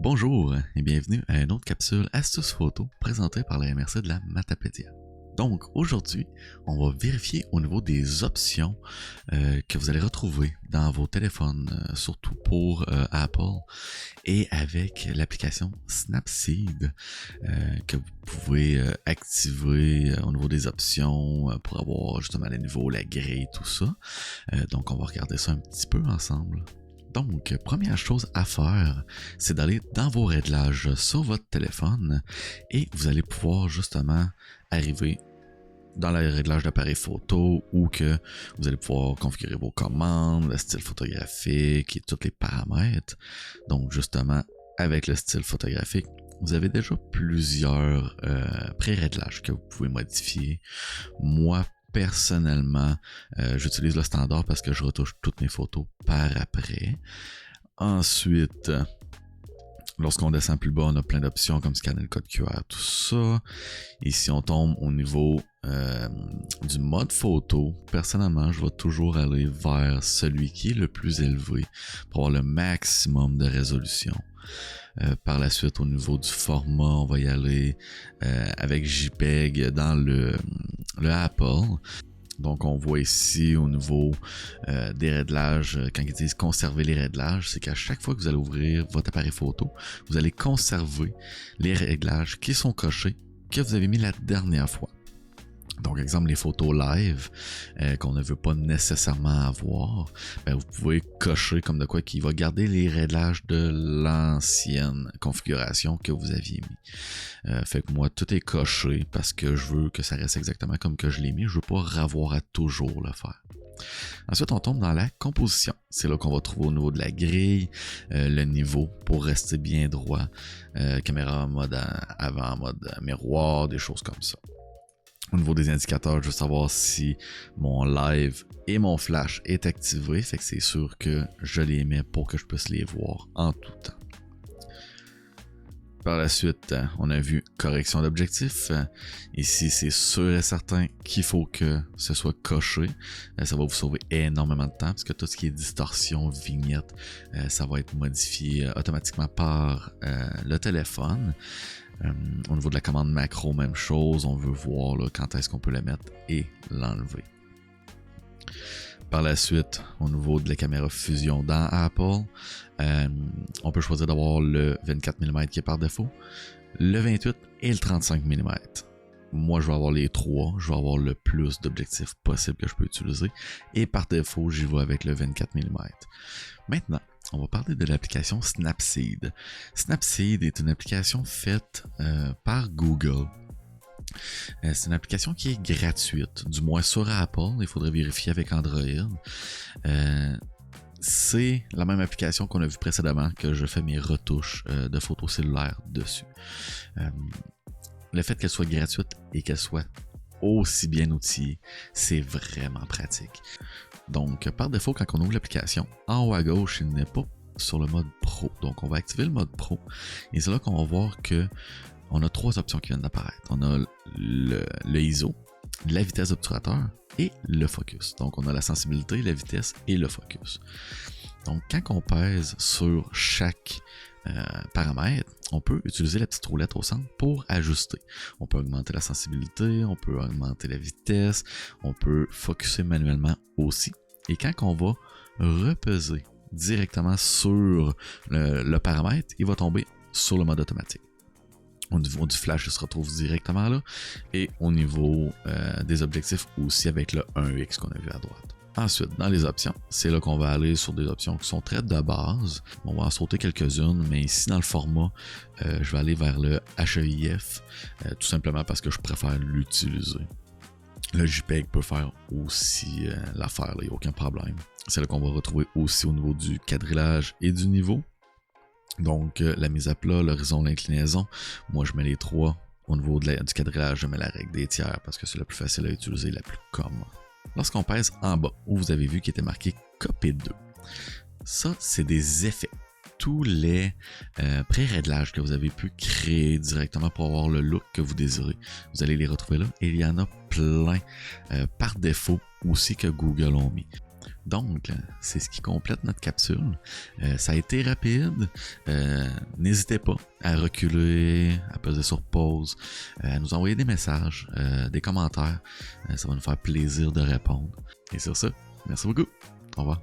Bonjour et bienvenue à une autre capsule Astuces Photo présentée par la MRC de la Matapédia. Donc aujourd'hui, on va vérifier au niveau des options que vous allez retrouver dans vos téléphones, surtout pour Apple, et avec l'application Snapseed que vous pouvez activer au niveau des options pour avoir justement les niveaux, la grille, tout ça. Donc on va regarder ça un petit peu ensemble. Donc, première chose à faire, c'est d'aller dans vos réglages sur votre téléphone et vous allez pouvoir justement arriver dans les réglages d'appareil photo où que vous allez pouvoir configurer vos commandes, le style photographique et tous les paramètres. Donc, justement, avec le style photographique, vous avez déjà plusieurs pré-réglages que vous pouvez modifier. Moi, personnellement, j'utilise le standard parce que je retouche toutes mes photos par après. Ensuite, lorsqu'on descend plus bas, on a plein d'options comme scanner le code QR, tout ça. Et si on tombe au niveau du mode photo, personnellement, je vais toujours aller vers celui qui est le plus élevé pour avoir le maximum de résolution. Par la suite, au niveau du format, on va y aller avec JPEG dans le Apple. Donc, on voit ici au niveau des réglages, quand ils disent conserver les réglages, c'est qu'à chaque fois que vous allez ouvrir votre appareil photo, vous allez conserver les réglages qui sont cochés que vous avez mis la dernière fois. Donc, exemple, les photos live qu'on ne veut pas nécessairement avoir, ben, vous pouvez cocher comme de quoi qui va garder les réglages de l'ancienne configuration que vous aviez mis. Fait que moi, tout est coché parce que je veux que ça reste exactement comme que je l'ai mis. Je veux pas revoir à toujours le faire. Ensuite, on tombe dans la composition. C'est là qu'on va trouver au niveau de la grille, le niveau pour rester bien droit, caméra en mode avant, en mode miroir, des choses comme ça. Au niveau des indicateurs, je veux savoir si mon live et mon flash est activé, fait que c'est sûr que je les mets pour que je puisse les voir en tout temps. Par la suite, on a vu correction d'objectif. Ici, c'est sûr et certain qu'il faut que ce soit coché. Ça va vous sauver énormément de temps parce que tout ce qui est distorsion, vignette, ça va être modifié automatiquement par le téléphone. Au niveau de la commande macro, même chose. On veut voir là, quand est-ce qu'on peut la mettre et l'enlever. Par la suite, au niveau de la caméra fusion dans Apple, on peut choisir d'avoir le 24 mm qui est par défaut, le 28 et le 35 mm. Moi, je vais avoir les trois. Je vais avoir le plus d'objectifs possible que je peux utiliser. Et par défaut, j'y vais avec le 24 mm. Maintenant, on va parler de l'application Snapseed. Snapseed est une application faite par Google. C'est une application qui est gratuite, du moins sur Apple. Il faudrait vérifier avec Android. C'est la même application qu'on a vu précédemment que je fais mes retouches de photos cellulaires dessus. Le fait qu'elle soit gratuite et qu'elle soit aussi bien outillée, c'est vraiment pratique. Donc, par défaut, quand on ouvre l'application, en haut à gauche, il n'est pas sur le mode Pro. Donc, on va activer le mode Pro. Et c'est là qu'on va voir que on a trois options qui viennent d'apparaître. On a le ISO, la vitesse d'obturateur et le focus. Donc, on a la sensibilité, la vitesse et le focus. Donc, quand on pèse sur chaque paramètre, on peut utiliser la petite roulette au centre pour ajuster. On peut augmenter la sensibilité, on peut augmenter la vitesse, on peut focuser manuellement aussi. Et quand on va repeser directement sur le paramètre, il va tomber sur le mode automatique. Au niveau du flash, il se retrouve directement là. Et au niveau des objectifs aussi avec le 1x qu'on a vu à droite. Ensuite, dans les options, c'est là qu'on va aller sur des options qui sont très de base. On va en sauter quelques-unes, mais ici dans le format, je vais aller vers le HEIF, tout simplement parce que je préfère l'utiliser. Le JPEG peut faire aussi l'affaire, il n'y a aucun problème. C'est là qu'on va retrouver aussi au niveau du quadrillage et du niveau. Donc, la mise à plat, l'horizon, l'inclinaison. Moi, je mets les trois. Au niveau du quadrillage, je mets la règle des tiers parce que c'est la plus facile à utiliser, la plus commode. Lorsqu'on pèse en bas, où vous avez vu qu'il était marqué Copy2, ça, c'est des effets. Tous les pré-réglages que vous avez pu créer directement pour avoir le look que vous désirez, vous allez les retrouver là. Et il y en a plein par défaut aussi que Google ont mis. Donc, c'est ce qui complète notre capsule. Ça a été rapide. N'hésitez pas à reculer, à peser sur pause, à nous envoyer des messages, des commentaires. Ça va nous faire plaisir de répondre. Et sur ça, merci beaucoup. Au revoir.